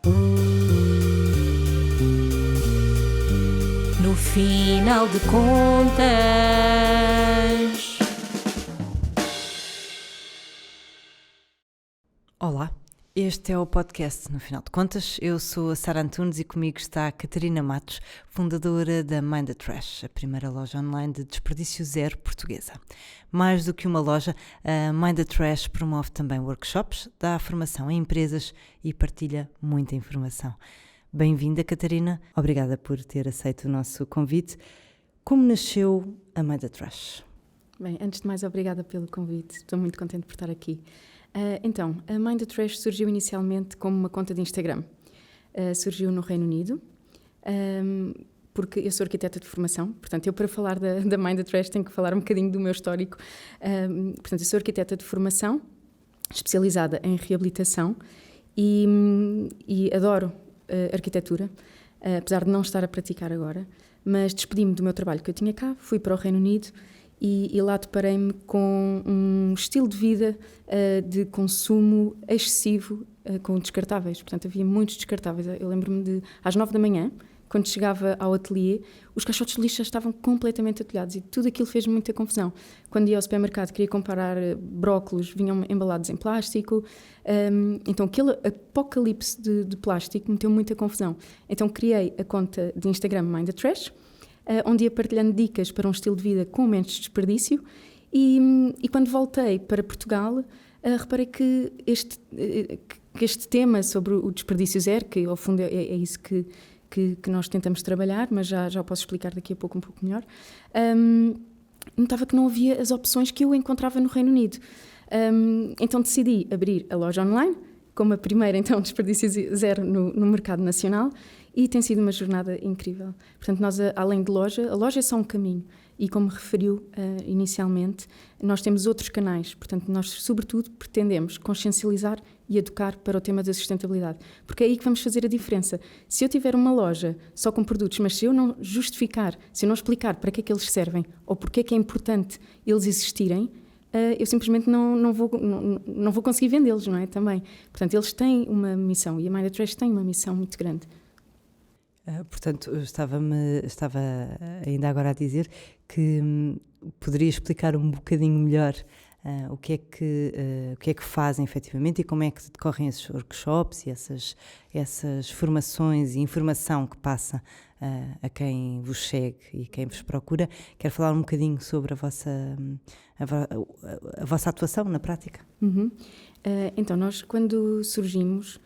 No final de contas. Olá, este é o podcast No Final de Contas. Eu sou a Sara Antunes e comigo está a Catarina Matos, fundadora da Mind the Trash, a primeira loja online de desperdício zero portuguesa. Mais do que uma loja, a Mind the Trash promove também workshops, dá formação a empresas e partilha muita informação. Bem-vinda, Catarina. Obrigada por ter aceito o nosso convite. Como nasceu a Mind the Trash? Bem, antes de mais, obrigada pelo convite. Estou muito contente por estar aqui. Então, a Mind the Trash surgiu inicialmente como uma conta de Instagram. Surgiu no Reino Unido, porque eu sou arquiteta de formação. Portanto, eu para falar da Mind the Trash tenho que falar um bocadinho do meu histórico. Portanto, eu sou arquiteta de formação, especializada em reabilitação e adoro arquitetura, apesar de não estar a praticar agora. Mas despedi-me do meu trabalho que eu tinha cá, fui para o Reino Unido e lá deparei-me com um estilo de vida de consumo excessivo com descartáveis. Portanto, havia muitos descartáveis. Eu lembro-me de, às 9 da manhã, quando chegava ao ateliê, os caixotes de lixo já estavam completamente atulhados e tudo aquilo fez muita confusão. Quando ia ao supermercado, queria comprar brócolos, vinham embalados em plástico. Então, aquele apocalipse de plástico meteu muita confusão. Então, criei a conta de Instagram Mind the Trash, onde ia partilhando dicas para um estilo de vida com menos desperdício e quando voltei para Portugal reparei que este tema sobre o desperdício zero, que ao fundo é isso que nós tentamos trabalhar, mas já o posso explicar daqui a pouco um pouco melhor, notava que não havia as opções que eu encontrava no Reino Unido. Então decidi abrir a loja online, como a primeira então desperdício zero no mercado nacional, e tem sido uma jornada incrível. Portanto, nós, além de loja, a loja é só um caminho. E como referiu inicialmente, nós temos outros canais. Portanto, nós, sobretudo, pretendemos consciencializar e educar para o tema da sustentabilidade. Porque é aí que vamos fazer a diferença. Se eu tiver uma loja só com produtos, mas se eu não justificar, se eu não explicar para que é que eles servem ou porque é que é importante eles existirem, eu simplesmente não vou conseguir vendê-los, não é? Também. Portanto, eles têm uma missão e a Mind the Trash tem uma missão muito grande. Portanto, estava ainda agora a dizer que poderia explicar um bocadinho melhor o que é que fazem efetivamente e como é que decorrem esses workshops e essas formações e informação que passa a quem vos segue e quem vos procura. Quero falar um bocadinho sobre a vossa atuação na prática. Então, nós quando surgimos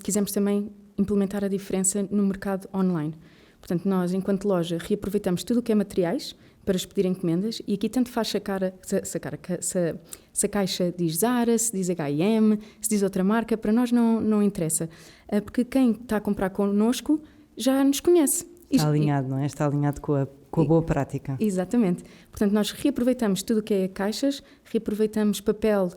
quisemos também implementar a diferença no mercado online. Portanto, nós, enquanto loja, reaproveitamos tudo o que é materiais para expedir encomendas e aqui tanto faz se a caixa diz Zara, se diz H&M, se diz outra marca, para nós não interessa. Porque quem está a comprar connosco já nos conhece. Está alinhado, não é? Está alinhado com a boa prática. Exatamente. Portanto, nós reaproveitamos tudo o que é caixas, reaproveitamos papel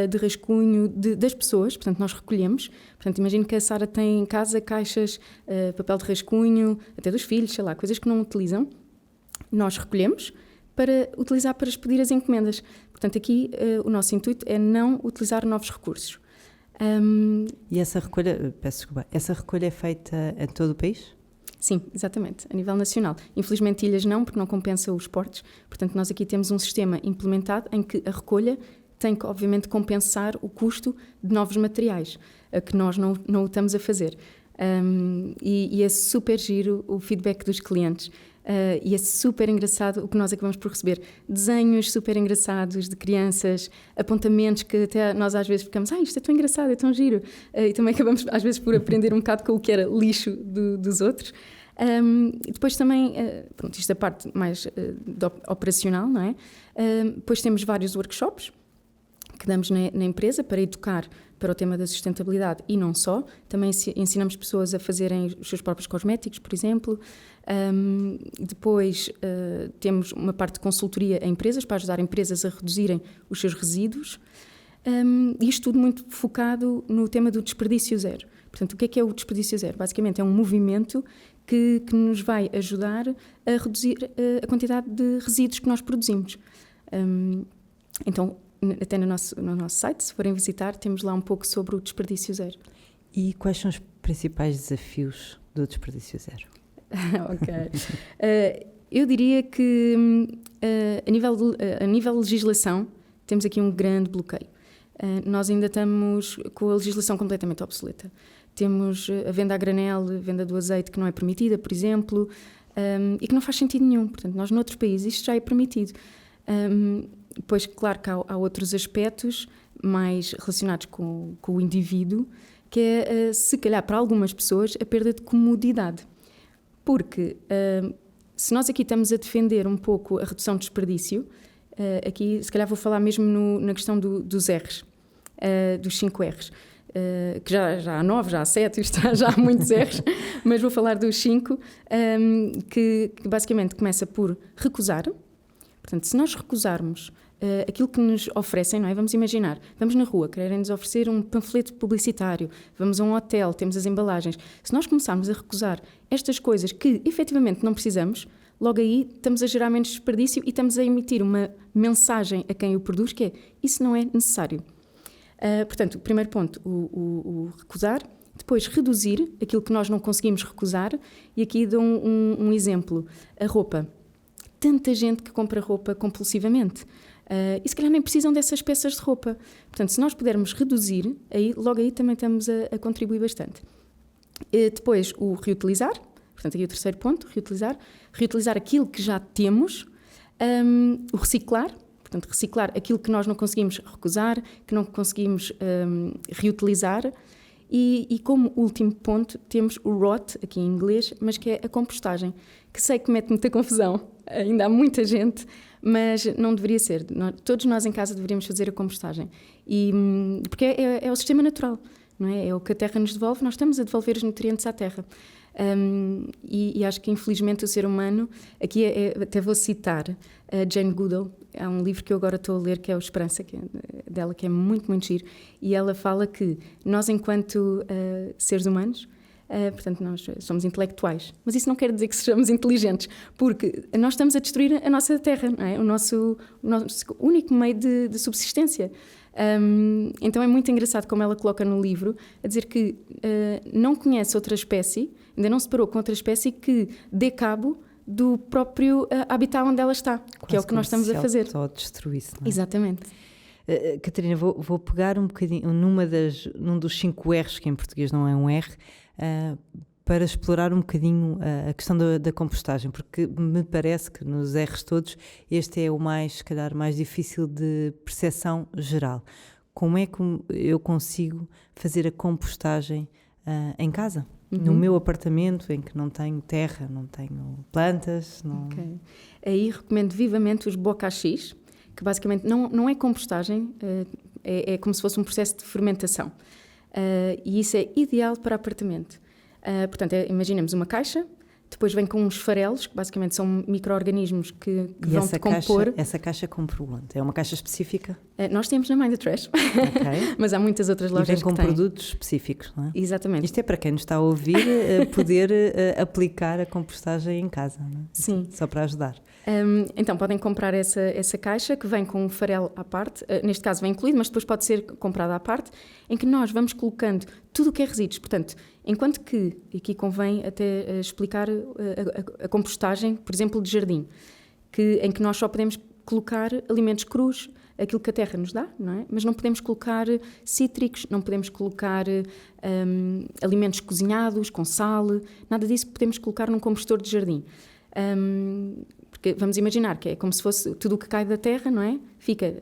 de rascunho das pessoas, portanto, nós recolhemos. Portanto, imagino que a Sara tem em casa caixas, papel de rascunho, até dos filhos, sei lá, coisas que não utilizam. Nós recolhemos para utilizar para expedir as encomendas. Portanto, aqui o nosso intuito é não utilizar novos recursos. E essa recolha, peço desculpa, essa recolha é feita em todo o país? Sim, exatamente, a nível nacional. Infelizmente ilhas não, porque não compensa os portos. Portanto, nós aqui temos um sistema implementado em que a recolha tem que, obviamente, compensar o custo de novos materiais, que nós não o estamos a fazer. E é super giro o feedback dos clientes. E é super engraçado o que nós acabamos por receber. Desenhos super engraçados de crianças, apontamentos que até nós às vezes ficamos, isto é tão engraçado, é tão giro. E também acabamos às vezes por aprender um bocado com o que era lixo dos outros. E depois também, pronto, isto é a parte mais operacional, não é? Depois temos vários workshops que damos na empresa para educar para o tema da sustentabilidade e não só. Também ensinamos pessoas a fazerem os seus próprios cosméticos, por exemplo. Depois temos uma parte de consultoria a empresas para ajudar empresas a reduzirem os seus resíduos. Isto tudo muito focado no tema do desperdício zero. Portanto, o que é o desperdício zero? Basicamente é um movimento que nos vai ajudar a reduzir a quantidade de resíduos que nós produzimos. Então, até no nosso site, se forem visitar, temos lá um pouco sobre o desperdício zero. E quais são principais desafios do Desperdício Zero? Ok. Eu diria que a nível de legislação temos aqui um grande bloqueio. Nós ainda estamos com a legislação completamente obsoleta. Temos a venda a granel, a venda do azeite que não é permitida, por exemplo, e que não faz sentido nenhum. Portanto, nós noutros países isto já é permitido. Depois, claro que há outros aspectos mais relacionados com o indivíduo, que é, se calhar, para algumas pessoas, a perda de comodidade. Porque se nós aqui estamos a defender um pouco a redução de desperdício, aqui se calhar vou falar mesmo na questão dos R's, dos 5 R's, que já há 9, já há 7, já há muitos R's, mas vou falar dos 5, que basicamente começa por recusar. Portanto, se nós recusarmos aquilo que nos oferecem, não é? Vamos imaginar, vamos na rua, querem-nos oferecer um panfleto publicitário, vamos a um hotel, temos as embalagens. Se nós começarmos a recusar estas coisas que efetivamente não precisamos, logo aí estamos a gerar menos desperdício e estamos a emitir uma mensagem a quem o produz, que é, isso não é necessário. Portanto, o primeiro ponto, o recusar. Depois, reduzir aquilo que nós não conseguimos recusar. E aqui dou um exemplo. A roupa. Tanta gente que compra roupa compulsivamente. E se calhar nem precisam dessas peças de roupa. Portanto, se nós pudermos reduzir, logo aí também estamos a contribuir bastante. Depois, o reutilizar. Portanto, aqui o terceiro ponto, reutilizar. Reutilisar aquilo que já temos. O reciclar. Portanto, reciclar aquilo que nós não conseguimos recusar, que não conseguimos reutilizar. E como último ponto, temos o ROT, aqui em inglês, mas que é a compostagem, que sei que mete muita confusão. Ainda há muita gente, mas não deveria ser. Todos nós em casa deveríamos fazer a compostagem. Porque é o sistema natural, não é? É o que a terra nos devolve, nós estamos a devolver os nutrientes à terra. E acho que infelizmente o ser humano, aqui até vou citar a Jane Goodall, há um livro que eu agora estou a ler que é o Esperança, dela, que é muito, muito giro, e ela fala que nós enquanto seres humanos, portanto nós somos intelectuais, mas isso não quer dizer que sejamos inteligentes, porque nós estamos a destruir a nossa terra, não é? o nosso único meio de subsistência. Então é muito engraçado como ela coloca no livro a dizer que não conhece outra espécie, ainda não se separou com outra espécie que dê cabo do próprio habitat onde ela está. Quase que é o que nós estamos a fazer. Só destruir-se, não é? Exatamente. Catarina, vou pegar um bocadinho num dos 5 R's, que em português não é um R, para explorar um bocadinho a questão da compostagem, porque me parece que nos R's todos este é o mais, se calhar, mais difícil de percepção geral. Como é que eu consigo fazer a compostagem em casa? No meu apartamento, em que não tenho terra, não tenho plantas. Não... Okay. Aí recomendo vivamente os bocaxis, que basicamente não é compostagem, é como se fosse um processo de fermentação. E isso é ideal para apartamento. Portanto, imaginemos uma caixa, depois vem com uns farelos, que basicamente são micro-organismos que vão decompor. Essa caixa compro onde? É uma caixa específica? Nós temos na Mind the Trash, okay. Mas há muitas outras lojas que têm. E vem com produtos específicos, não é? Exatamente. Isto é para quem nos está a ouvir poder aplicar a compostagem em casa, não é? Sim. Só para ajudar. Então, podem comprar essa caixa que vem com um farelo à parte, neste caso vem incluído, mas depois pode ser comprada à parte, em que nós vamos colocando tudo o que é resíduos. Portanto, enquanto que, aqui convém até explicar a compostagem, por exemplo, de jardim, em que nós só podemos colocar alimentos crus, aquilo que a terra nos dá, não é? Mas não podemos colocar cítricos, não podemos colocar alimentos cozinhados com sal, nada disso podemos colocar num compostor de jardim. Porque vamos imaginar que é como se fosse tudo o que cai da terra, não é?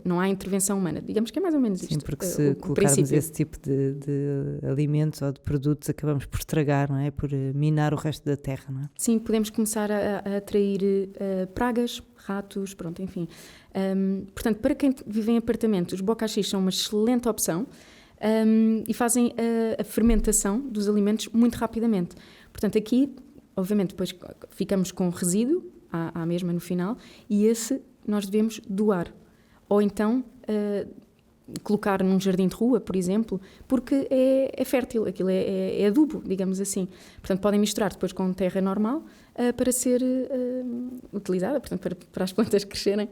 Não há intervenção humana. Digamos que é mais ou menos isto. Sim, porque se colocarmos esse tipo de alimentos ou de produtos, acabamos por estragar, não é? Por minar o resto da terra, não é? Sim, podemos começar a atrair pragas, ratos, pronto, enfim. Portanto, para quem vive em apartamentos, os bocaxis são uma excelente opção e fazem a fermentação dos alimentos muito rapidamente. Portanto, aqui, obviamente, depois ficamos com resíduo, à mesma no final, e esse nós devemos doar. Ou então colocar num jardim de rua, por exemplo, porque é fértil, aquilo é adubo, digamos assim. Portanto, podem misturar depois com terra normal para ser utilizada, portanto, para as plantas crescerem.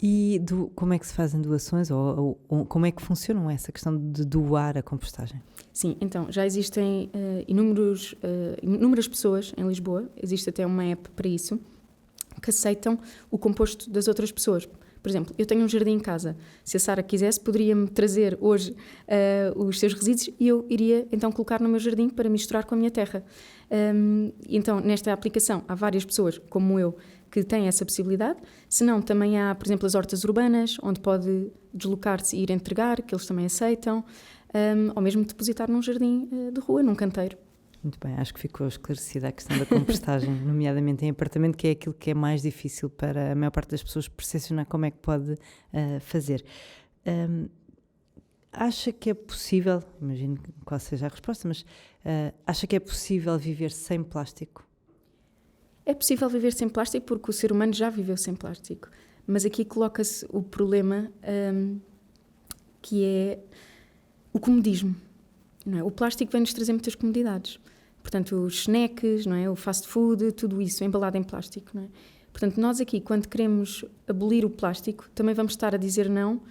E como é que se fazem doações ou como é que funcionam essa questão de doar a compostagem? Sim, então já existem inúmeras pessoas em Lisboa, existe até uma app para isso, que aceitam o composto das outras pessoas. Por exemplo, eu tenho um jardim em casa. Se a Sara quisesse, poderia-me trazer hoje os seus resíduos e eu iria então colocar no meu jardim para misturar com a minha terra. Então, nesta aplicação, há várias pessoas, como eu, que têm essa possibilidade. Se não, também há, por exemplo, as hortas urbanas, onde pode deslocar-se e ir entregar, que eles também aceitam, ou mesmo depositar num jardim de rua, num canteiro. Muito bem, acho que ficou esclarecida a questão da compostagem, nomeadamente em apartamento, que é aquilo que é mais difícil para a maior parte das pessoas percepcionar como é que pode fazer. Acha que é possível, imagino qual seja a resposta, mas acha que é possível viver sem plástico? É possível viver sem plástico porque o ser humano já viveu sem plástico, mas aqui coloca-se o problema que é o comodismo. Não é? O plástico vem-nos trazer muitas comodidades. Portanto, os snacks, não é? O fast food, tudo isso embalado em plástico. Não é? Portanto, nós aqui, quando queremos abolir o plástico, também vamos estar a dizer não,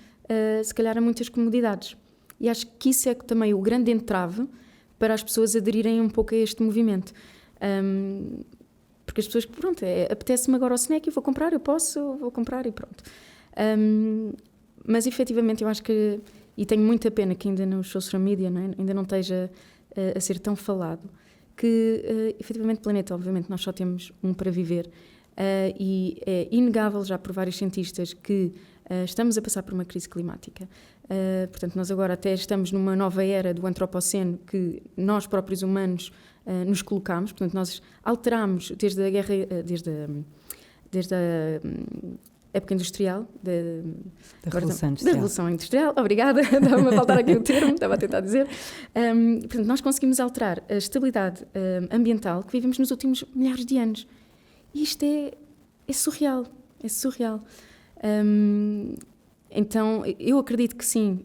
se calhar, a muitas comodidades. E acho que isso é também o grande entrave para as pessoas aderirem um pouco a este movimento. Porque as pessoas, pronto, apetece-me agora o snack e vou comprar, vou comprar e pronto. Mas, efetivamente, eu acho que, e tenho muita pena que ainda nos social media, não é? Ainda não esteja a ser tão falado, que, efetivamente, planeta, obviamente, nós só temos um para viver, e é inegável já por vários cientistas que estamos a passar por uma crise climática. Portanto, nós agora até estamos numa nova era do antropoceno que nós próprios humanos nos colocamos. Portanto, nós alteramos desde a guerra, desde a época industrial, da Revolução Industrial. Da Revolução Industrial, obrigada, estava a faltar aqui o termo, estava a tentar dizer. Portanto, nós conseguimos alterar a estabilidade ambiental que vivemos nos últimos milhares de anos. E isto é surreal, é surreal. Então, eu acredito que sim,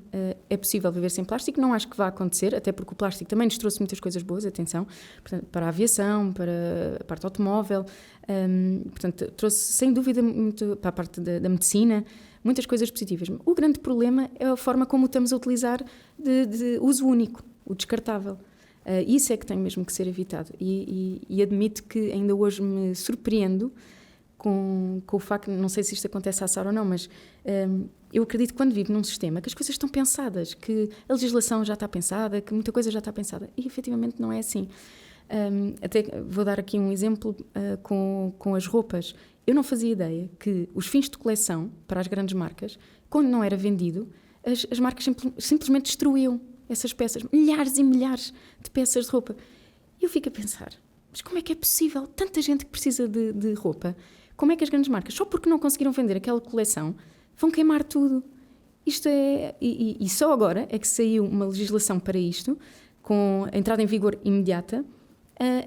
é possível viver sem plástico. Não acho que vá acontecer, até porque o plástico também nos trouxe muitas coisas boas, atenção, portanto, para a aviação, para a parte automóvel, portanto, trouxe sem dúvida muito para a parte da medicina, muitas coisas positivas. O grande problema é a forma como o estamos a utilizar de uso único, o descartável. Isso é que tem mesmo que ser evitado. E admito que ainda hoje me surpreendo com o facto, não sei se isto acontece à Sara ou não, mas eu acredito que quando vivo num sistema que as coisas estão pensadas, que a legislação já está pensada, que muita coisa já está pensada, e efetivamente não é assim. Até vou dar aqui um exemplo com as roupas. Eu não fazia ideia que os fins de coleção para as grandes marcas, quando não era vendido, as marcas simplesmente destruíam essas peças, milhares e milhares de peças de roupa. E eu fico a pensar, mas como é que é possível? Tanta gente que precisa de roupa, como é que as grandes marcas, só porque não conseguiram vender aquela coleção, vão queimar tudo? Isto é... E só agora é que saiu uma legislação para isto, com a entrada em vigor imediata,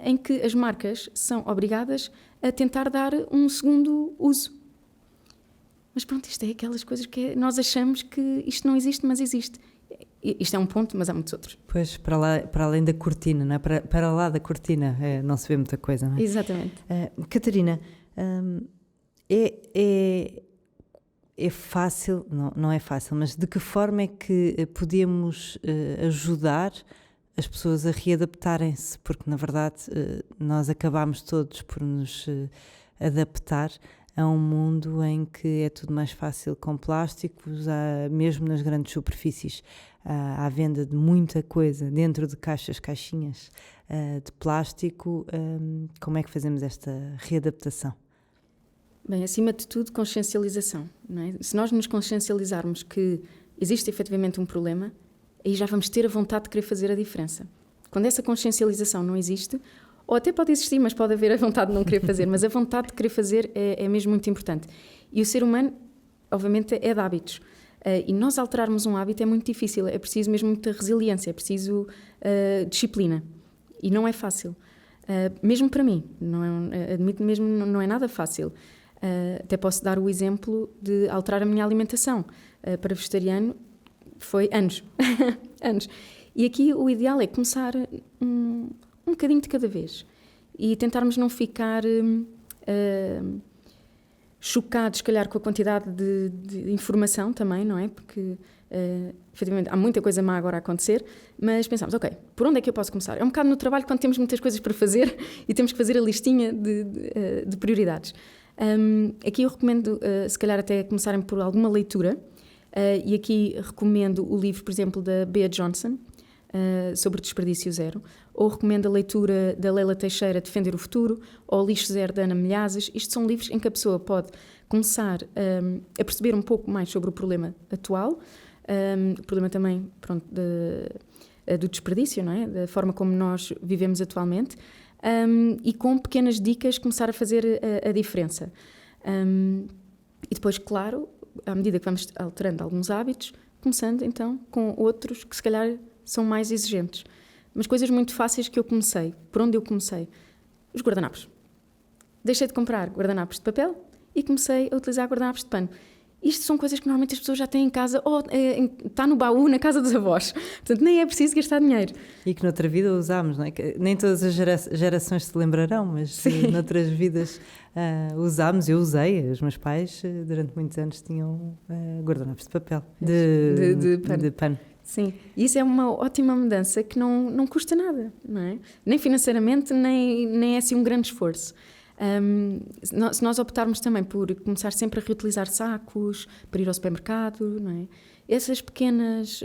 em que as marcas são obrigadas a tentar dar um segundo uso. Mas pronto, isto é aquelas coisas que nós achamos que isto não existe, mas existe. Isto é um ponto, mas há muitos outros. Pois, para além da cortina, não é? Para lá da cortina não se vê muita coisa, não é? Exatamente. Catarina, é fácil, não é fácil, mas de que forma é que podemos ajudar as pessoas a readaptarem-se? Porque, na verdade, nós acabamos todos por nos adaptar a um mundo em que é tudo mais fácil com plásticos, mesmo nas grandes superfícies. Há venda de muita coisa dentro de caixinhas de plástico. Como é que fazemos esta readaptação? Bem, acima de tudo, consciencialização. Não é? Se nós nos consciencializarmos que existe efetivamente um problema, aí já vamos ter a vontade de querer fazer a diferença. Quando essa consciencialização não existe, ou até pode existir, mas pode haver a vontade de não querer fazer, mas a vontade de querer fazer é mesmo muito importante. E o ser humano, obviamente, é de hábitos. E nós alterarmos um hábito é muito difícil, é preciso mesmo muita resiliência, é preciso disciplina. E não é fácil. Mesmo para mim, admito mesmo, não é nada fácil. Até posso dar o exemplo de alterar a minha alimentação. Para vegetariano foi anos. anos. E aqui o ideal é começar um bocadinho de cada vez e tentarmos não ficar chocados, se calhar, com a quantidade de informação também, não é? Porque, efetivamente, há muita coisa má agora a acontecer, mas pensámos, ok, por onde é que eu posso começar? É um bocado no trabalho quando temos muitas coisas para fazer e temos que fazer a listinha de prioridades. Aqui eu recomendo, se calhar, até começarem por alguma leitura, e aqui recomendo o livro, por exemplo, da Bea Johnson, sobre desperdício zero, ou recomendo a leitura da Leila Teixeira, Defender o Futuro, ou Lixo Zero, da Ana Milhazes. Isto são livros em que a pessoa pode começar a perceber um pouco mais sobre o problema atual, o problema também, pronto, do desperdício, não é? Da forma como nós vivemos atualmente, e com pequenas dicas começar a fazer a diferença. E depois, claro, à medida que vamos alterando alguns hábitos, começando então com outros que se calhar são mais exigentes. Mas coisas muito fáceis que eu comecei. Por onde eu comecei? Os guardanapos. Deixei de comprar guardanapos de papel e comecei a utilizar guardanapos de pano. Isto são coisas que normalmente as pessoas já têm em casa, ou está no baú na casa dos avós. Portanto, nem é preciso gastar dinheiro. E que noutra vida usámos, não é? Que nem todas as gerações se lembrarão, mas noutras vidas usámos. Eu usei. Os meus pais, durante muitos anos, tinham guardanapos de papel, de pano. Sim, e isso é uma ótima mudança que não custa nada, não é? Nem financeiramente, nem é assim um grande esforço. Se nós optarmos também por começar sempre a reutilizar sacos, para ir ao supermercado, não é? Estas pequenas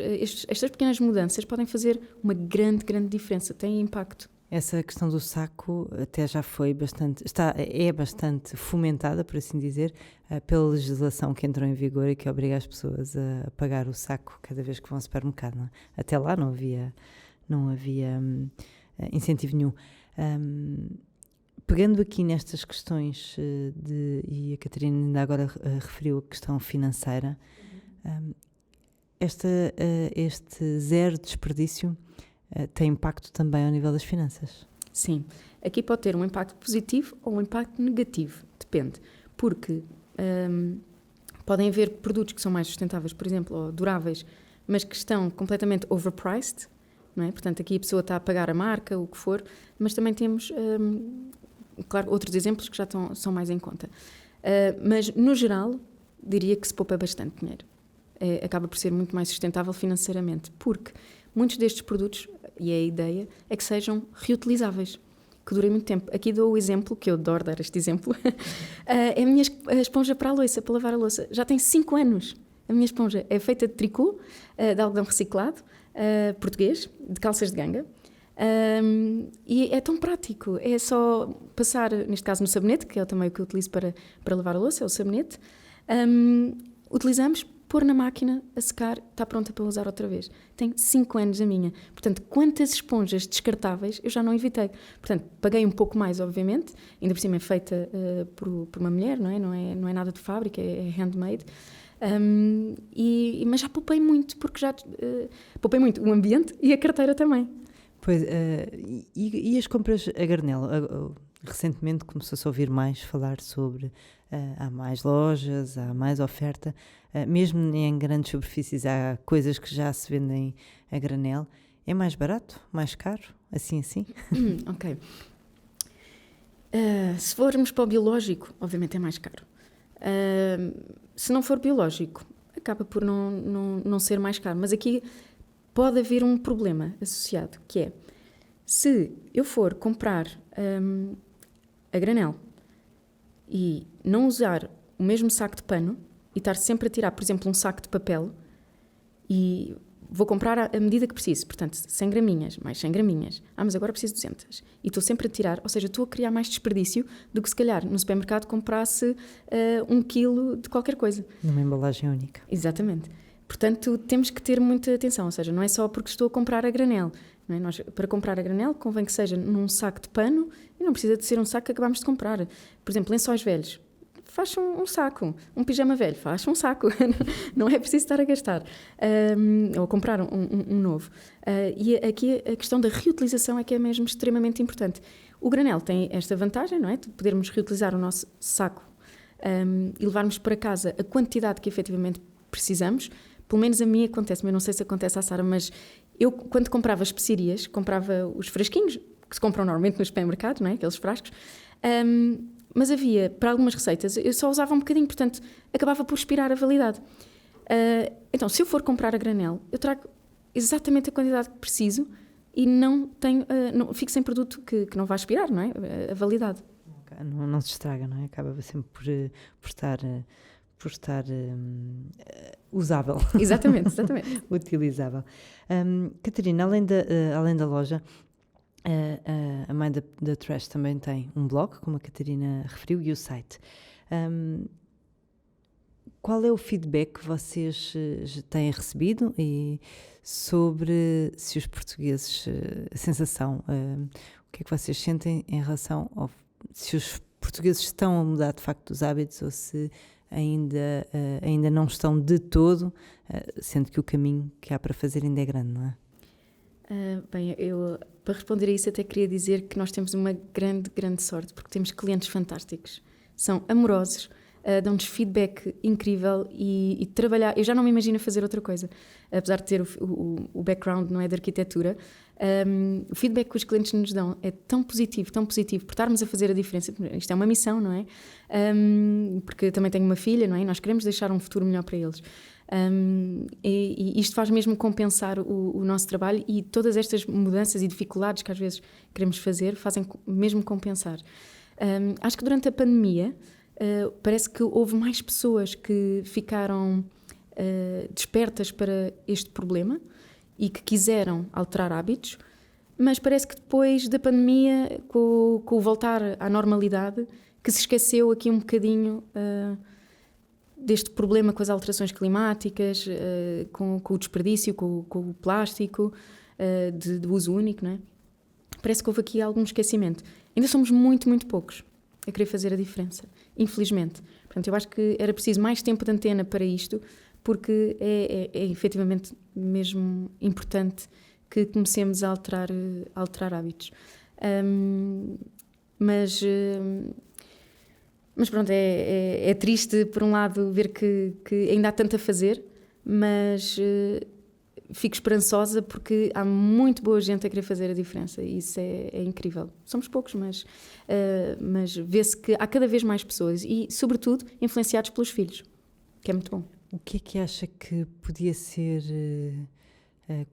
mudanças podem fazer uma grande diferença, têm impacto. Essa questão do saco até já foi é bastante fomentada, por assim dizer, pela legislação que entrou em vigor e que obriga as pessoas a pagar o saco cada vez que vão ao supermercado. Não é? Até lá não havia incentivo nenhum. Pegando aqui nestas questões e a Catarina ainda agora referiu a questão financeira, este zero desperdício tem impacto também ao nível das finanças? Sim, aqui pode ter um impacto positivo ou um impacto negativo, depende, porque podem haver produtos que são mais sustentáveis, por exemplo, ou duráveis, mas que estão completamente overpriced, não é? Portanto, aqui a pessoa está a pagar a marca, o que for, mas também temos, claro, outros exemplos que já são mais em conta. Mas, no geral, diria que se poupa bastante dinheiro. Acaba por ser muito mais sustentável financeiramente, porque muitos destes produtos, e a ideia, é que sejam reutilizáveis, que durem muito tempo. Aqui dou o exemplo, que eu adoro dar este exemplo, é a minha esponja para a louça, para lavar a louça. Já tem 5 anos. A minha esponja é feita de tricô, de algodão reciclado, português, de calças de ganga, e é tão prático. É só passar, neste caso no sabonete, que é também o que eu utilizo para lavar a louça, é o sabonete. Utilizamos, pôr na máquina, a secar, está pronta para usar outra vez. Tem 5 anos a minha. Portanto, quantas esponjas descartáveis eu já não evitei. Portanto, paguei um pouco mais, obviamente, ainda por cima é feita por uma mulher, não é nada de fábrica, é handmade. Mas já poupei muito, porque já poupei muito o ambiente e a carteira também. Pois, e as compras a granel? Recentemente começou-se a ouvir mais falar sobre há mais lojas, há mais oferta, mesmo em grandes superfícies há coisas que já se vendem a granel. É mais barato? Mais caro? Assim? Ok. Se formos para o biológico, obviamente é mais caro. Se não for biológico, acaba por não ser mais caro. Mas aqui pode haver um problema associado, que é, se eu for comprar a granel e não usar o mesmo saco de pano e estar sempre a tirar, por exemplo, um saco de papel, e vou comprar a medida que preciso, portanto, 100 graminhas, mais 100 graminhas, mas agora preciso de 200, e estou sempre a tirar, ou seja, estou a criar mais desperdício do que se calhar no supermercado comprasse 1 quilo de qualquer coisa. Numa embalagem única. Exatamente. Portanto, temos que ter muita atenção, ou seja, não é só porque estou a comprar a granel. Não é? Nós, para comprar a granel, convém que seja num saco de pano e não precisa de ser um saco que acabamos de comprar. Por exemplo, lençóis velhos, faz um saco. Um pijama velho, faz um saco. Não é preciso estar a gastar. Ou comprar um novo. E aqui a questão da reutilização é que é mesmo extremamente importante. O granel tem esta vantagem, não é? De podermos reutilizar o nosso saco e levarmos para casa a quantidade que efetivamente precisamos. Pelo menos a mim acontece, mas eu não sei se acontece à Sara, mas eu, quando comprava especiarias, comprava os frasquinhos, que se compram normalmente no supermercado, não é? Aqueles frascos, Mas havia, para algumas receitas, eu só usava um bocadinho, portanto, acabava por expirar a validade. Então, se eu for comprar a granel, eu trago exatamente a quantidade que preciso e não fico sem produto que não vai expirar, não é? A validade. Não se estraga, não é? Acaba sempre por estar usável. Exatamente. Utilizável. Catarina, além da loja, a Mind the Trash também tem um blog, como a Catarina referiu, e o site. Qual é o feedback que vocês têm recebido e sobre se os portugueses, a sensação, o que é que vocês sentem em relação se os portugueses estão a mudar de facto os hábitos ou se ainda não estão de todo, sendo que o caminho que há para fazer ainda é grande, não é? Bem, eu para responder a isso até queria dizer que nós temos uma grande sorte, porque temos clientes fantásticos, são amorosos, dão-nos feedback incrível e trabalhar, eu já não me imagino fazer outra coisa, apesar de ter o background, não é, de arquitetura, o feedback que os clientes nos dão é tão positivo, por estarmos a fazer a diferença. Isto é uma missão, não é? Porque eu também tenho uma filha, não é? Nós queremos deixar um futuro melhor para eles. E isto faz mesmo compensar o nosso trabalho, e todas estas mudanças e dificuldades que às vezes queremos fazer fazem mesmo compensar. Acho que durante a pandemia parece que houve mais pessoas que ficaram despertas para este problema e que quiseram alterar hábitos, mas parece que depois da pandemia, com o voltar à normalidade, que se esqueceu aqui um bocadinho deste problema com as alterações climáticas, com o desperdício, com o plástico, de uso único, não é? Parece que houve aqui algum esquecimento. Ainda somos muito poucos a querer fazer a diferença, infelizmente. Portanto, eu acho que era preciso mais tempo de antena para isto, porque é efetivamente mesmo importante que comecemos a alterar hábitos. Mas pronto, é triste, por um lado, ver que ainda há tanto a fazer, mas fico esperançosa porque há muito boa gente a querer fazer a diferença, e isso é incrível. Somos poucos, mas vê-se que há cada vez mais pessoas e, sobretudo, influenciados pelos filhos, que é muito bom. O que é que acha que podia ser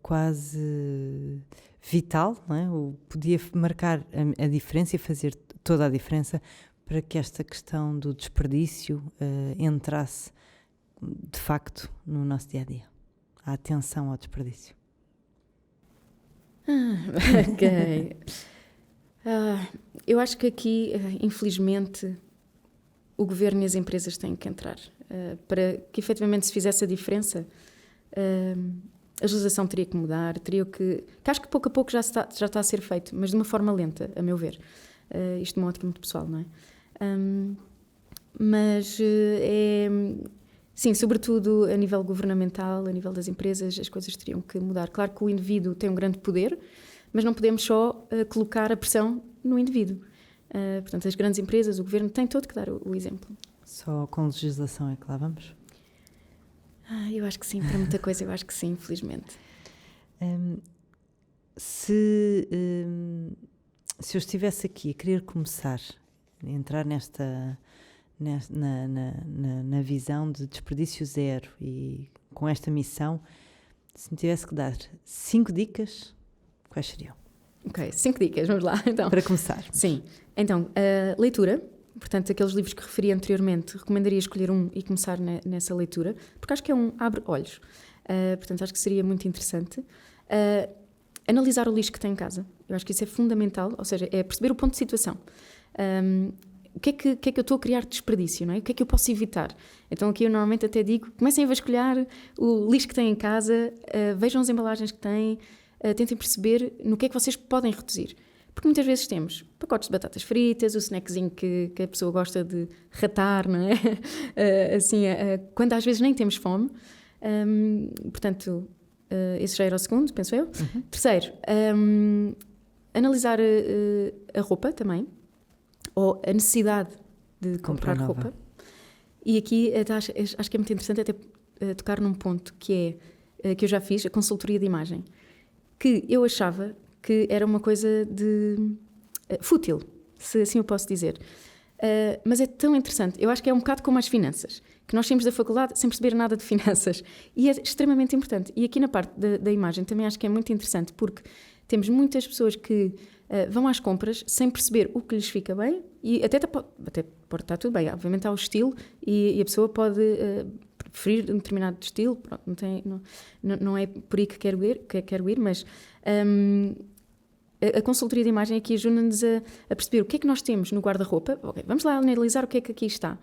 quase vital, não é? Ou podia marcar a diferença e fazer toda a diferença para que esta questão do desperdício entrasse de facto no nosso dia-a-dia? A atenção ao desperdício. Ok. Eu acho que aqui, infelizmente, o governo e as empresas têm que entrar. Para que efetivamente se fizesse a diferença, a legislação teria que mudar, que acho que pouco a pouco já está a ser feito, mas de uma forma lenta, a meu ver. Isto de uma ótica muito pessoal, não é? Sim, sobretudo a nível governamental, a nível das empresas, as coisas teriam que mudar. Claro que o indivíduo tem um grande poder, mas não podemos só colocar a pressão no indivíduo. Portanto, as grandes empresas, o governo, tem todo que dar o exemplo. Só com legislação é que lá vamos? Eu acho que sim, para muita coisa eu acho que sim, infelizmente. Se eu estivesse aqui a querer começar a entrar na visão de desperdício zero e com esta missão, se me tivesse que dar 5 dicas, quais seriam? Ok, 5 dicas, vamos lá então. Para começar. Sim, então, leitura. Portanto, aqueles livros que referi anteriormente, recomendaria escolher um e começar nessa leitura, porque acho que é um abre-olhos. Portanto, acho que seria muito interessante. Analisar o lixo que tem em casa. Eu acho que isso é fundamental, ou seja, é perceber o ponto de situação. O que é que eu estou a criar de desperdício, não é? O que é que eu posso evitar? Então aqui eu normalmente até digo, comecem a vasculhar o lixo que têm em casa, vejam as embalagens que têm, tentem perceber no que é que vocês podem reduzir. Porque muitas vezes temos pacotes de batatas fritas, o snackzinho que a pessoa gosta de ratar, não é? Quando às vezes nem temos fome. Portanto, esse já era o segundo, penso eu. Uhum. Terceiro, analisar a roupa também, ou a necessidade de comprar roupa. E aqui acho que é muito interessante até tocar num ponto que eu já fiz, a consultoria de imagem, que eu achava que era uma coisa fútil, se assim eu posso dizer. Mas é tão interessante. Eu acho que é um bocado como as finanças, que nós saímos da faculdade sem perceber nada de finanças. E é extremamente importante. E aqui na parte da imagem também acho que é muito interessante, porque temos muitas pessoas que vão às compras sem perceber o que lhes fica bem, e até pode estar tudo bem. Obviamente há o estilo e a pessoa pode preferir um determinado estilo. Pronto, não é por aí que quero ir, mas a consultoria de imagem aqui ajuda-nos a perceber o que é que nós temos no guarda-roupa. Okay, vamos lá analisar o que é que aqui está.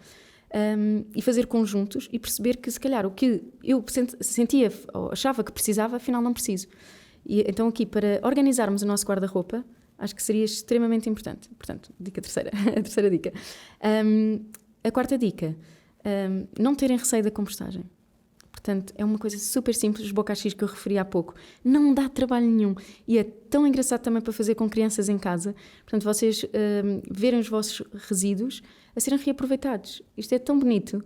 E fazer conjuntos e perceber que, se calhar, o que eu sentia ou achava que precisava, afinal não preciso. E, então, aqui, para organizarmos o nosso guarda-roupa, acho que seria extremamente importante. Portanto, dica terceira, a terceira dica. A quarta dica, não terem receio da compostagem. Portanto, é uma coisa super simples, os bocaxis que eu referi há pouco. Não dá trabalho nenhum. E é tão engraçado também para fazer com crianças em casa. Portanto, vocês verem os vossos resíduos a serem reaproveitados. Isto é tão bonito.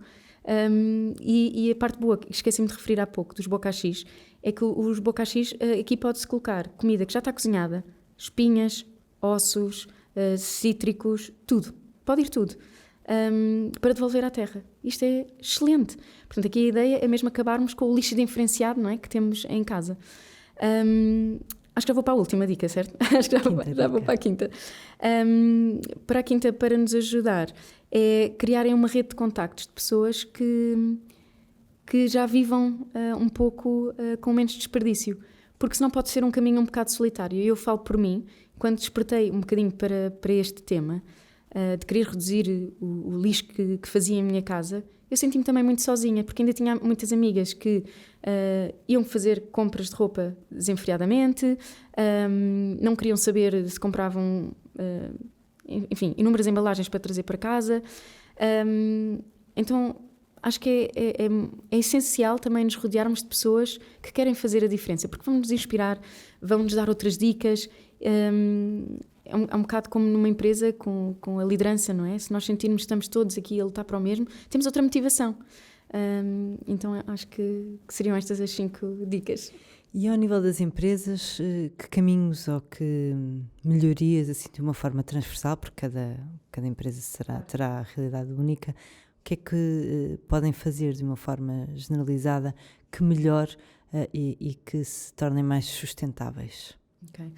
E a parte boa, que esqueci-me de referir há pouco, dos bocaxis, é que os bocaxis, aqui pode-se colocar comida que já está cozinhada, espinhas, ossos, cítricos, tudo. Pode ir tudo. Para devolver à terra. Isto é excelente. Portanto, aqui a ideia é mesmo acabarmos com o lixo diferenciado, não é, que temos em casa. Acho que já vou para a última dica, certo? Acho que já vou para a quinta. Para a quinta, para nos ajudar, é criarem uma rede de contactos de pessoas que já vivam um pouco com menos desperdício. Porque senão pode ser um caminho um bocado solitário. E eu falo por mim, quando despertei um bocadinho para este tema, de querer reduzir o lixo que fazia em minha casa, eu senti-me também muito sozinha, porque ainda tinha muitas amigas que iam fazer compras de roupa desenfreadamente, não queriam saber se compravam, enfim, inúmeras embalagens para trazer para casa. Então, acho que é essencial também nos rodearmos de pessoas que querem fazer a diferença, porque vão nos inspirar, vão nos dar outras dicas. É um bocado como numa empresa com a liderança, não é? Se nós sentirmos que estamos todos aqui a lutar para o mesmo, temos outra motivação. Então acho que seriam estas as 5 dicas. E ao nível das empresas, que caminhos ou que melhorias, assim, de uma forma transversal, porque cada empresa terá a realidade única, o que é que podem fazer de uma forma generalizada que melhore e que se tornem mais sustentáveis? Ok.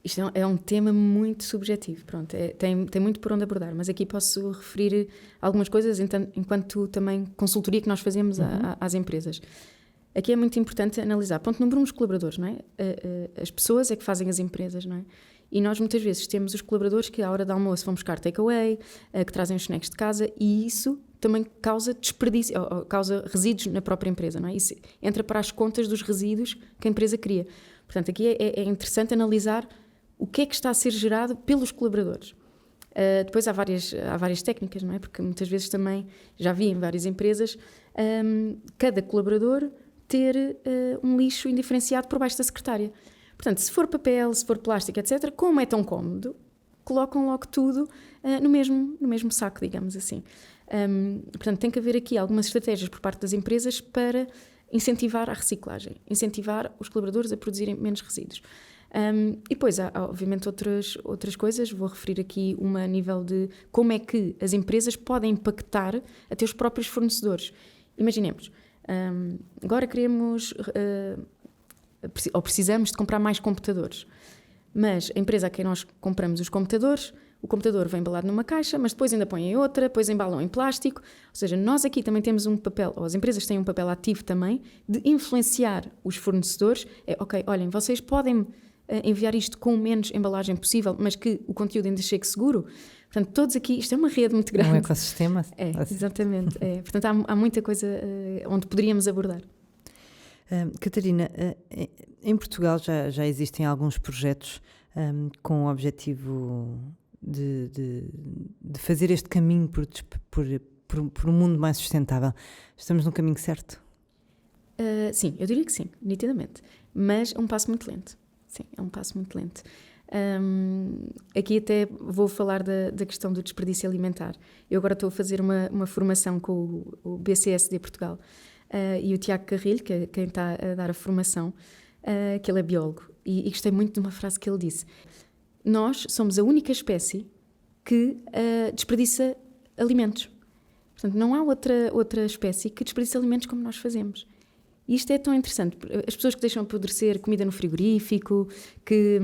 Isto é um tema muito subjetivo, pronto, tem muito por onde abordar, mas aqui posso referir algumas coisas enquanto também consultoria que nós fazemos às empresas. Aqui é muito importante analisar, ponto número 1, os colaboradores, não é? As pessoas é que fazem as empresas, não é? E nós muitas vezes temos os colaboradores que à hora do almoço vão buscar takeaway, que trazem os snacks de casa, e isso também causa desperdício, ou causa resíduos na própria empresa, não é? Isso entra para as contas dos resíduos que a empresa cria. Portanto, aqui é interessante analisar o que é que está a ser gerado pelos colaboradores. Depois há várias técnicas, não é? Porque muitas vezes também, já vi em várias empresas, cada colaborador ter um lixo indiferenciado por baixo da secretária. Portanto, se for papel, se for plástico, etc., como é tão cómodo, colocam logo tudo no mesmo saco, digamos assim. Portanto, tem que haver aqui algumas estratégias por parte das empresas para incentivar a reciclagem, incentivar os colaboradores a produzirem menos resíduos. E depois há obviamente outras coisas, vou referir aqui uma a nível de como é que as empresas podem impactar até os próprios fornecedores. Imaginemos, agora queremos ou precisamos de comprar mais computadores, mas a empresa a quem nós compramos os computadores, o computador vem embalado numa caixa, mas depois ainda põem em outra, depois embalam em plástico, ou seja, nós aqui também temos um papel, ou as empresas têm um papel ativo também, de influenciar os fornecedores, ok, olhem, vocês podem enviar isto com o menos embalagem possível, mas que o conteúdo ainda chegue seguro. Portanto, todos aqui, isto é uma rede muito grande. É um ecossistema. Exatamente. Portanto, há muita coisa onde poderíamos abordar. Catarina, em Portugal já existem alguns projetos com o objetivo de fazer este caminho por um mundo mais sustentável. Estamos no caminho certo? Sim, eu diria que sim, nitidamente. Mas é um passo muito lento. Sim, é um passo muito lento. Aqui até vou falar da questão do desperdício alimentar. Eu agora estou a fazer uma formação com o BCSD Portugal e o Tiago Carrilho, que é quem está a dar a formação, que ele é biólogo. E gostei muito de uma frase que ele disse. Nós somos a única espécie que desperdiça alimentos. Portanto, não há outra espécie que desperdiça alimentos como nós fazemos. E isto é tão interessante. As pessoas que deixam apodrecer comida no frigorífico, que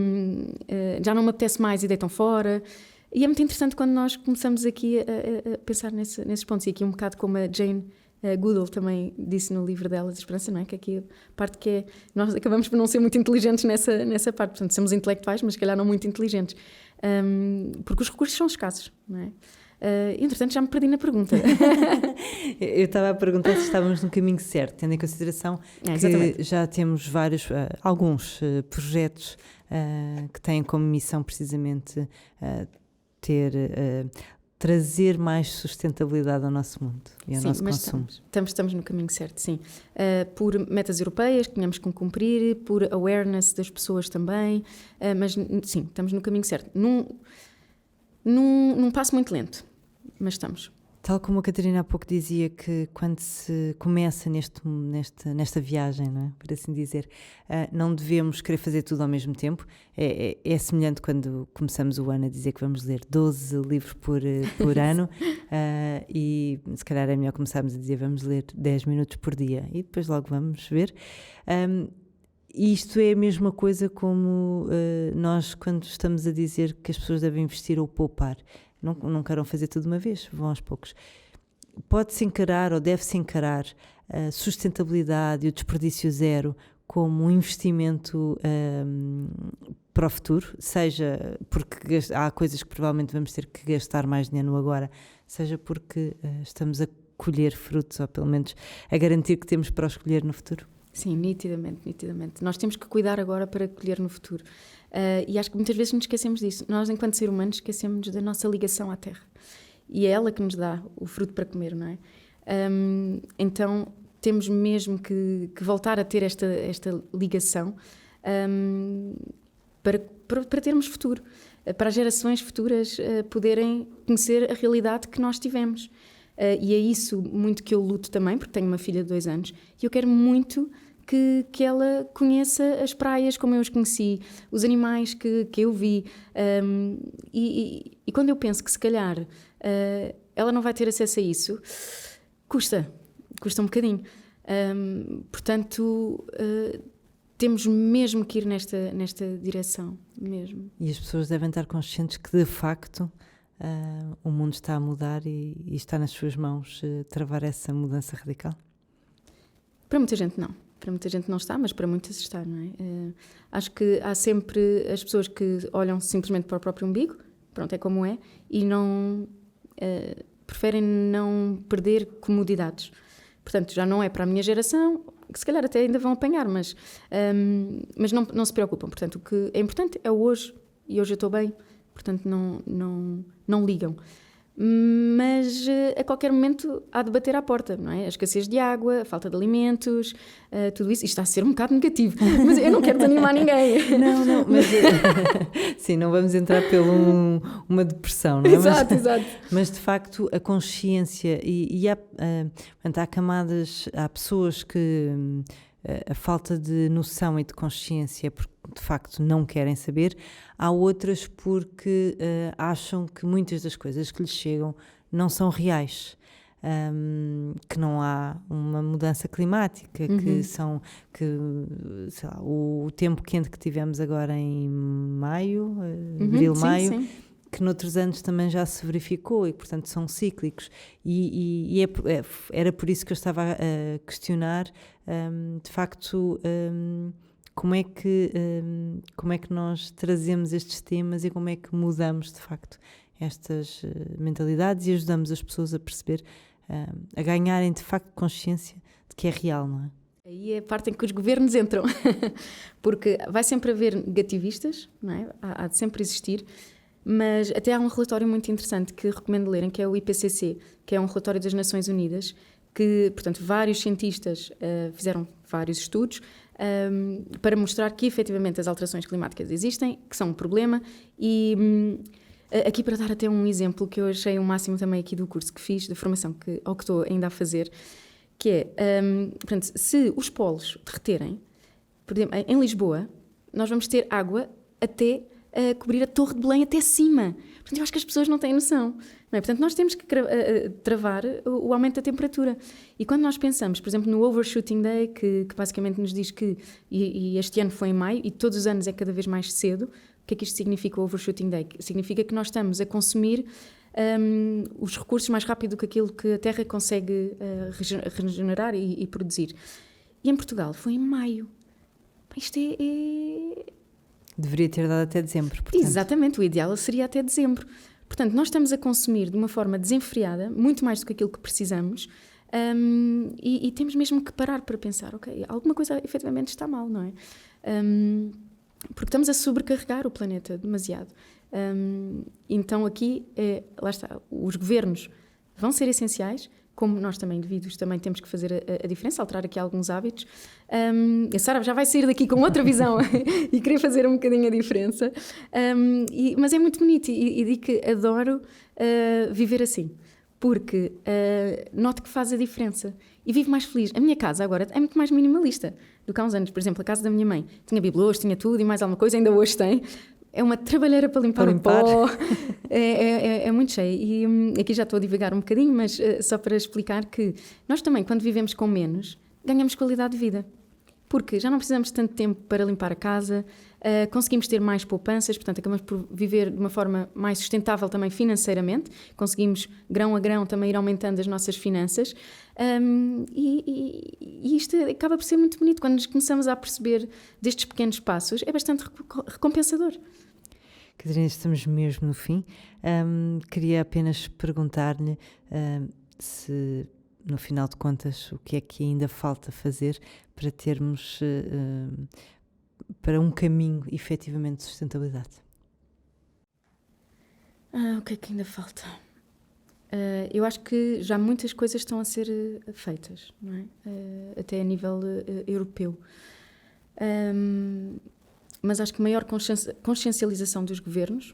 já não me apetece mais e deitam fora. E é muito interessante quando nós começamos aqui a pensar nesses pontos. E aqui um bocado como a Jane Goodall também disse no livro dela, de Esperança, não é? Que aqui a parte que é... Nós acabamos por não ser muito inteligentes nessa parte. Portanto, somos intelectuais, mas se calhar não muito inteligentes. Porque os recursos são escassos, não é? Entretanto, já me perdi na pergunta. Eu estava a perguntar se estávamos no caminho certo, tendo em consideração que já temos alguns projetos que têm como missão precisamente trazer mais sustentabilidade ao nosso mundo e ao nosso consumo. Estamos no caminho certo, sim. Por metas europeias que tínhamos que cumprir, por awareness das pessoas também, mas sim, estamos no caminho certo. Num passo muito lento, mas estamos. Tal como a Catarina há pouco dizia, que quando se começa nesta viagem, não é? Por assim dizer, não devemos querer fazer tudo ao mesmo tempo. É semelhante quando começamos o ano a dizer que vamos ler 12 livros por ano, e se calhar é melhor começarmos a dizer vamos ler 10 minutos por dia e depois logo vamos ver. Isto é a mesma coisa como nós quando estamos a dizer que as pessoas devem investir ou poupar. Não queiram fazer tudo de uma vez, vão aos poucos. Pode-se encarar ou deve-se encarar a sustentabilidade e o desperdício zero como um investimento para o futuro, seja porque há coisas que provavelmente vamos ter que gastar mais dinheiro agora, seja porque estamos a colher frutos, ou pelo menos a garantir que temos para os colher no futuro. Sim, nitidamente. Nós temos que cuidar agora para colher no futuro. E acho que muitas vezes nos esquecemos disso. Nós, enquanto seres humanos, esquecemos da nossa ligação à terra. E é ela que nos dá o fruto para comer, não é? Então, temos mesmo que voltar a ter esta ligação para termos futuro. Para as gerações futuras poderem conhecer a realidade que nós tivemos. E é isso muito que eu luto também, porque tenho uma filha de 2 anos, e eu quero muito que ela conheça as praias como eu as conheci, os animais que eu vi. E quando eu penso que se calhar ela não vai ter acesso a isso, custa um bocadinho. Portanto, temos mesmo que ir nesta direção, mesmo. E as pessoas devem estar conscientes que, de facto, o mundo está a mudar e está nas suas mãos travar essa mudança radical? Para muita gente não. Para muita gente não está, mas para muitas está, não é? Acho que há sempre as pessoas que olham simplesmente para o próprio umbigo, pronto, é como é, e não preferem não perder comodidades. Portanto, já não é para a minha geração, que se calhar até ainda vão apanhar, mas não se preocupam. Portanto, o que é importante é o hoje, e hoje eu estou bem, portanto não ligam. Mas a qualquer momento há de bater à porta, não é? A escassez de água, a falta de alimentos, tudo isso. Isto está a ser um bocado negativo, mas eu não quero desanimar ninguém. Não, mas sim, não vamos entrar uma depressão, não é? Exato. Mas de facto a consciência e há camadas, há pessoas que a falta de noção e de consciência é porque de facto não querem saber, há outras porque acham que muitas das coisas que lhes chegam não são reais, que não há uma mudança climática, que sei lá, o tempo quente que tivemos agora em maio, abril, maio, sim. Que noutros anos também já se verificou e, portanto, são cíclicos. E era por isso que eu estava a questionar, de facto, como é que nós trazemos estes temas e como é que mudamos, de facto, estas mentalidades e ajudamos as pessoas a perceber, a ganharem, de facto, consciência de que é real, não é? Aí é a parte em que os governos entram, porque vai sempre haver negativistas, não é? Há de sempre existir. Mas até há um relatório muito interessante que recomendo lerem, que é o IPCC, que é um relatório das Nações Unidas, que, portanto, vários cientistas fizeram vários estudos para mostrar que, efetivamente, as alterações climáticas existem, que são um problema. E aqui para dar até um exemplo que eu achei o máximo também aqui do curso que fiz, da formação que estou ainda a fazer, que é, portanto, se os polos derreterem, por exemplo, em Lisboa, nós vamos ter água até a cobrir a Torre de Belém até cima. Portanto, eu acho que as pessoas não têm noção. Não é? Portanto, nós temos que travar o aumento da temperatura. E quando nós pensamos, por exemplo, no Overshooting Day, que basicamente nos diz que, e este ano foi em maio, e todos os anos é cada vez mais cedo, o que é que isto significa, o Overshooting Day? Significa que nós estamos a consumir os recursos mais rápido do que aquilo que a Terra consegue regenerar e produzir. E em Portugal foi em maio. Isto Deveria ter dado até dezembro, portanto. Exatamente, o ideal seria até dezembro. Portanto, nós estamos a consumir de uma forma desenfreada, muito mais do que aquilo que precisamos, e temos mesmo que parar para pensar, ok, alguma coisa efetivamente está mal, não é? Porque estamos a sobrecarregar o planeta demasiado. Então aqui, lá está, os governos vão ser essenciais, como nós também, indivíduos, também temos que fazer a diferença, alterar aqui alguns hábitos. A Sara já vai sair daqui com outra visão e querer fazer um bocadinho a diferença. Mas é muito bonito e digo que adoro viver assim, porque noto que faz a diferença e vivo mais feliz. A minha casa agora é muito mais minimalista do que há uns anos. Por exemplo, a casa da minha mãe tinha bibelôs, tinha tudo e mais alguma coisa, ainda hoje tem. É uma trabalheira para limpar o pó, é muito cheio. E aqui já estou a divagar um bocadinho, mas só para explicar que nós também, quando vivemos com menos, ganhamos qualidade de vida. Porque já não precisamos de tanto tempo para limpar a casa, conseguimos ter mais poupanças, portanto acabamos por viver de uma forma mais sustentável também financeiramente, conseguimos grão a grão também ir aumentando as nossas finanças, e isto acaba por ser muito bonito. Quando nos começamos a perceber destes pequenos passos, é bastante recompensador. Catarina, estamos mesmo no fim. Queria apenas perguntar-lhe se, no final de contas, o que é que ainda falta fazer para termos para um caminho efetivamente de sustentabilidade. O que é que ainda falta? Eu acho que já muitas coisas estão a ser feitas, não é? Até a nível europeu. Mas acho que maior consciencialização dos governos,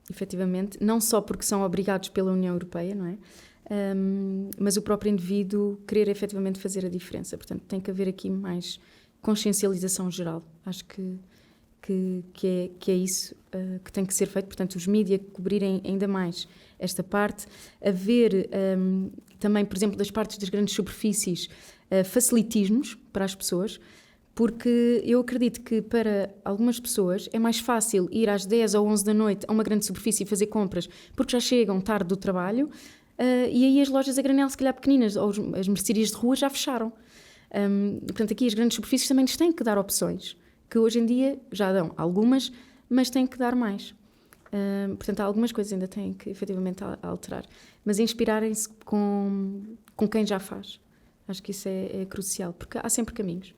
efetivamente, não só porque são obrigados pela União Europeia, não é? Mas o próprio indivíduo querer efetivamente fazer a diferença. Portanto, tem que haver aqui mais consciencialização geral. Acho que é isso que tem que ser feito. Portanto, os mídias cobrirem ainda mais esta parte. Haver também, por exemplo, das partes das grandes superfícies, facilitismos para as pessoas, porque eu acredito que para algumas pessoas é mais fácil ir às 10 ou 11 da noite a uma grande superfície e fazer compras, porque já chegam tarde do trabalho, e aí as lojas a granel, se calhar pequeninas, ou as mercearias de rua já fecharam. Portanto, aqui as grandes superfícies também nos têm que dar opções, que hoje em dia já dão algumas, mas têm que dar mais. Portanto, há algumas coisas ainda têm que efetivamente alterar, mas inspirarem-se com quem já faz. Acho que isso é crucial, porque há sempre caminhos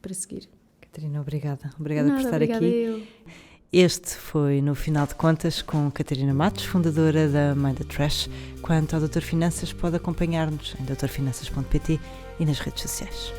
para seguir. Catarina, obrigada. Obrigada por estar obrigada aqui. Eu. Este foi No Final de Contas com Catarina Matos, fundadora da Mind the Trash. Quanto ao Doutor Finanças, pode acompanhar-nos em doutorfinanças.pt e nas redes sociais.